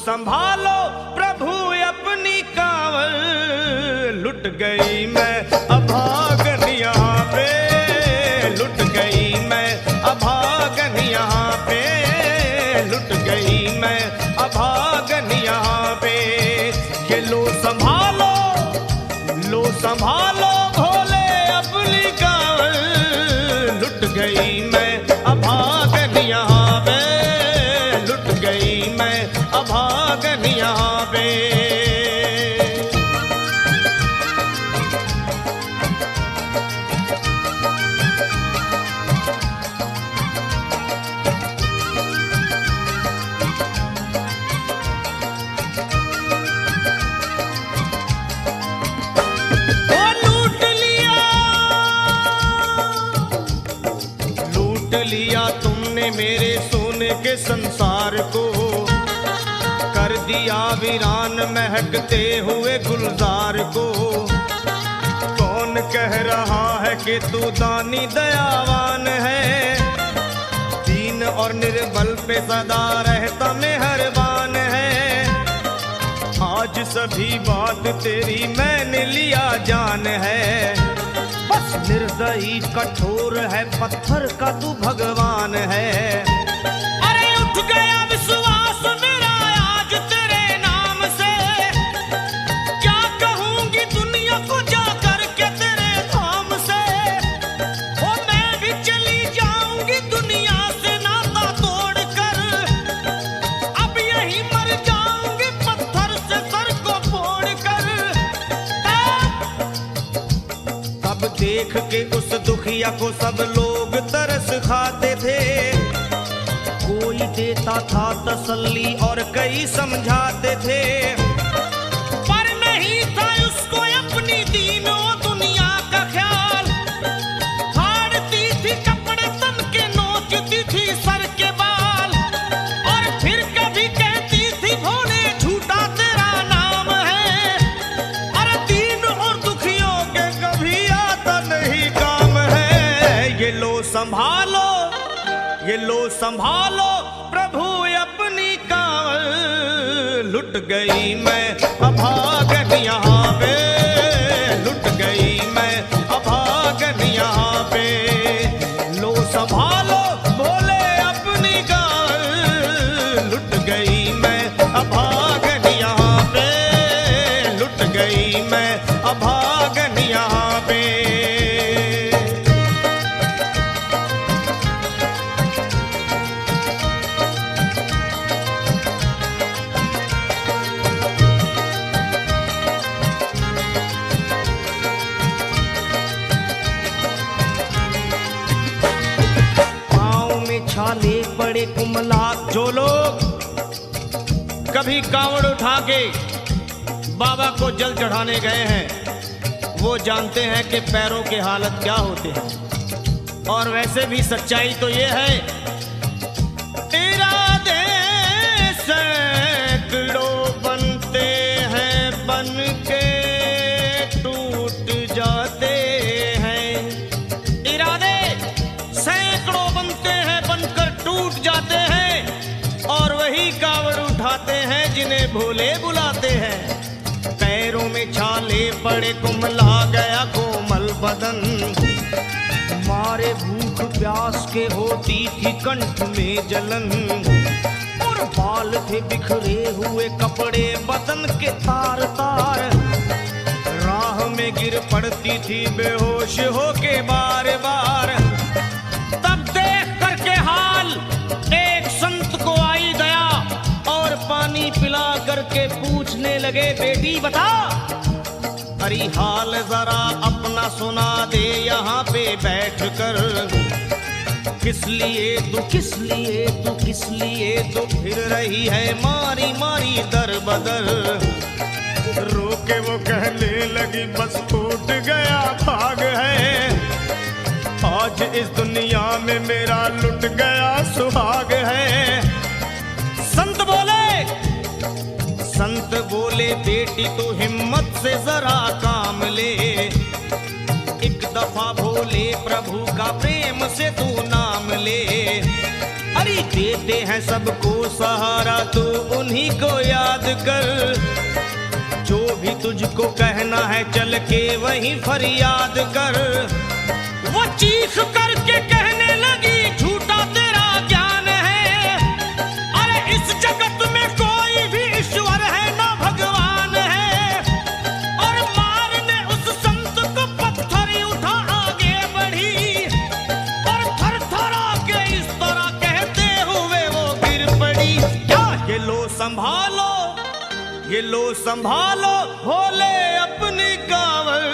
संभालो प्रभु अपनी कांवल, लुट गई मैं अभागन यहाँ पे, लुट गई मैं अभागन यहाँ पे, लुट गई मैं अभागन यहाँ पे। ये लो संभालो भोले अपनी कांवल, लुट गई मैं अभागन यहाँ पे, लुट गई मैं अभागन यहाँ पे। लिया तुमने मेरे सोने के संसार को, कर दिया वीरान महकते हुए गुलजार को। कौन कह रहा है कि तू दानी दयावान है, दीन और निर्बल पे सदा रहता मेहरबान है। आज सभी बात तेरी मैंने लिया जान है, बस निर्दयी कठोर है पत्थर का तू भगवान है। अरे उठ गया विश्वास मेरा आज तेरे नाम से, क्या कहूंगी दुनिया को जा करके तेरे धाम से। ओ मैं भी चली जाऊंगी दुनिया से नाता तोड़ कर, अब यही मर जाऊंगी पत्थर से सर को फोड़ कर। तब देख के उस दुखिया को सब लोग तरस खाते थे, कोई देता था तसल्ली और कई समझाते थे, पर नहीं था उसको अपनी दीनों दुनिया का ख्याल। फाड़ती थी कपड़े तन के, नोचती थी सर के बाल, और फिर कभी कहती थी भोले झूठा तेरा नाम है। अरे दीन और दुखियों के कभी आता नहीं काम है। ये लो संभालो प्रभु अपनी कांवल, लुट गई मैं अभागन यहाँ पे, लुट गई मैं अभागन यहाँ पे। लो संभालो भोले अपनी कांवल, लुट गई मैं अभागन यहाँ पे, लुट गई मैं अभागन यहाँ पे। छाले बड़े कुमलाक जो लोग कभी कांवड़ उठा के बाबा को जल चढ़ाने गए हैं, वो जानते हैं कि पैरों के हालत क्या होते हैं। और वैसे भी सच्चाई तो ये है, इरादे सैकड़ों बनते हैं बन के टूट जाते हैं। इरादे सैकड़ों बनते हैं बनकर टूट जाते हैं, और वही कांवड़ उठाते हैं जिन्हें भोले बुलाते हैं। पैरों में छाले पड़े कुमला गया कोमल बदन, मारे भूख प्यास के होती थी कंठ में जलन, और बाल थे बिखरे हुए कपड़े बदन के तार तार, राह में गिर पड़ती थी बेहोश होके बार बार। तब देख करके हाल एक संत को आई दया, और पानी पिला करके पूछने लगे बेटी बता, अरे हाल जरा अपना सुना दे यहाँ पे बैठ कर। किस लिए तू फिर रही है मारी मारी दर बदर। रोके वो कहने लगी बस टूट गया भाग है, आज इस दुनिया में मेरा लुट गया सुहाग है। संत बोले बेटी तू हिम्मत से जरा काम ले, एक दफा भोले प्रभु का प्रेम से तू नाम ले। अरे देते हैं सबको सहारा, तू उन्हीं को याद कर। जो भी तुझको कहना है चल के वहीं फरियाद कर। वो चीख करके कहने लगी झूठा तेरा ज्ञान है, अरे इस जगत में कोई भी ईश्वर है ना भगवान है। और मारने उस संत को पत्थर उठा आगे बढ़ी, और थर थरा के इस तरह कहते हुए वो गिर पड़ी। क्या ये लो संभालो, ये लो संभालो, होले अपनी कांवर।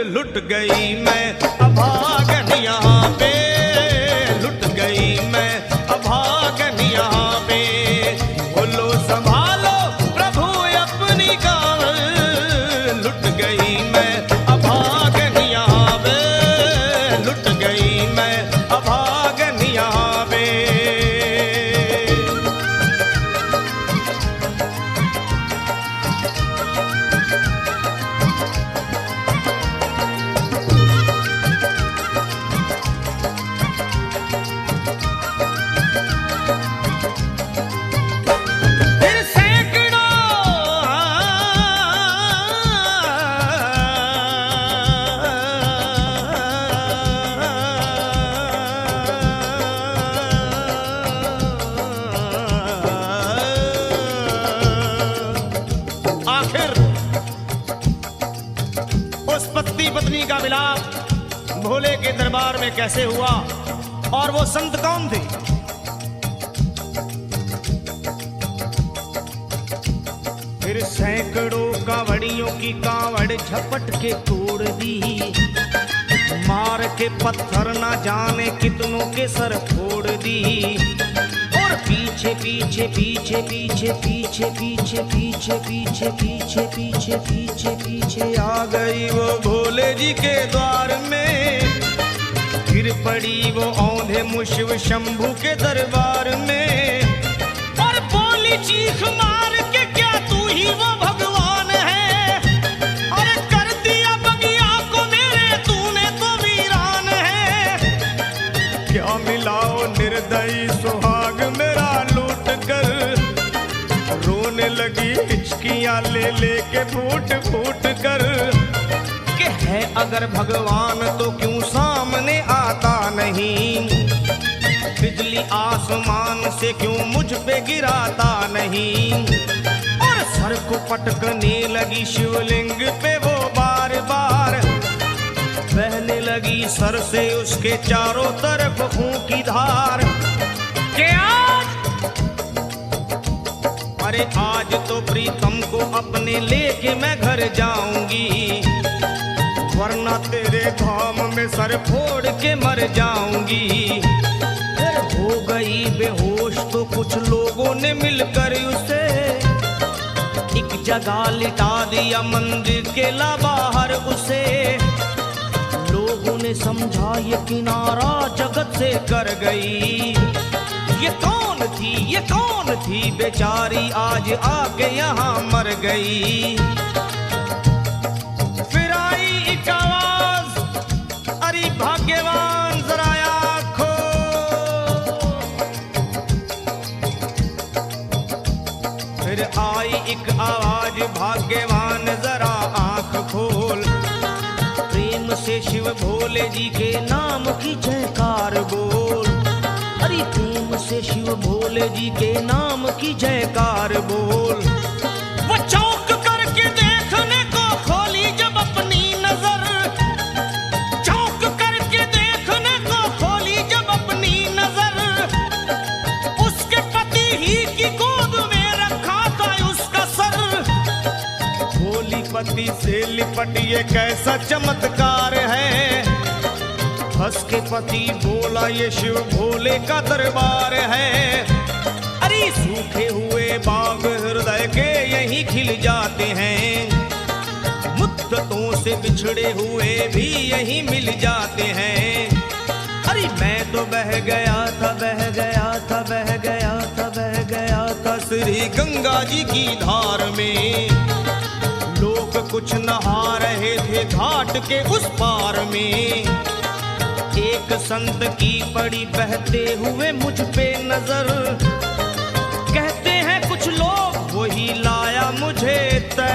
लुट गई मैं अभागन यहाँ पे, लुट गई मैं अभागन यहाँ पे। बोलो संभालो प्रभु अपनी कांवर। लुट गई मैं अभागन यहाँ पे, लुट गई मैं अभागन यहाँ पे। पत्नी का मिलाप भोले के दरबार में कैसे हुआ और वो संत कौन थे? फिर सैकड़ों कांवड़ियों की कांवड़ झपट के तोड़ दी, मार के पत्थर ना जाने कितनों के सर फोड़ दी। और पीछे पीछे पीछे पीछे पीछे पीछे पीछे पीछे पीछे पीछे पीछे पीछे आ गई वो भोले जी के द्वार में। गिर पड़ी वो औंधे मुशिव शंभू के दरबार में, और बोली चीख मार के क्या तू ही वो भगवान है? अरे कर दिया बगिया को मेरे तूने तो वीरान है। क्या मिलाओ निर्दयी सुहाग मेरा लूट कर, रोने लगी हिचकियां ले लेके फूट फूट कर। कि है अगर भगवान तो क्यों सामने आता नहीं, बिजली आसमान से क्यों मुझ पे गिराता नहीं। और सर को पटकने लगी शिवलिंग पे वो बार बार, बहने लगी सर से उसके चारों तरफ खून की धार। के अरे आज तो प्रीतम को अपने लेके मैं घर जाऊंगी, वरना तेरे धाम में सर फोड़ के मर जाऊंगी। फिर हो गई बेहोश तो कुछ लोगों ने मिलकर उसे एक जगह लिटा दिया मंदिर के ला बाहर उसे। लोगों ने समझा ये किनारा जगत से कर गई। ये कौन थी, ये कौन थी बेचारी आज आके यहाँ मर गई। फिर आई एक आवाज, अरे भाग्यवान जरा आँखो। फिर आई एक आवाज, भाग्यवान जरा आँख खोल। प्रेम से शिव भोले जी के नाम की जयकार बोल। अरे प्रेम से शिव भोले जी के नाम की जयकार बोल। वो चौंक करके देखने को खोली जब अपनी नजर, चौंक करके देखने को खोली जब अपनी नजर। उसके पति ही की गोद में रखा था उसका सर। भोली पति से लिपट ये कैसा चमत्कार है। हंस के पति बोला ये शिव भोले का दरबार है। अरे सूखे हुए बाग हृदय के यहीं खिल जाते हैं, मुद्दतों से बिछड़े हुए भी यहीं मिल जाते हैं। अरे मैं तो बह गया था, बह गया था, बह गया था, बह गया था श्री गंगा जी की धार में। लोग कुछ नहा रहे थे घाट के उस पार में। एक संत की पड़ी बहते हुए मुझ पे नजर। कहते हैं कुछ लोग वही लाया मुझे तैर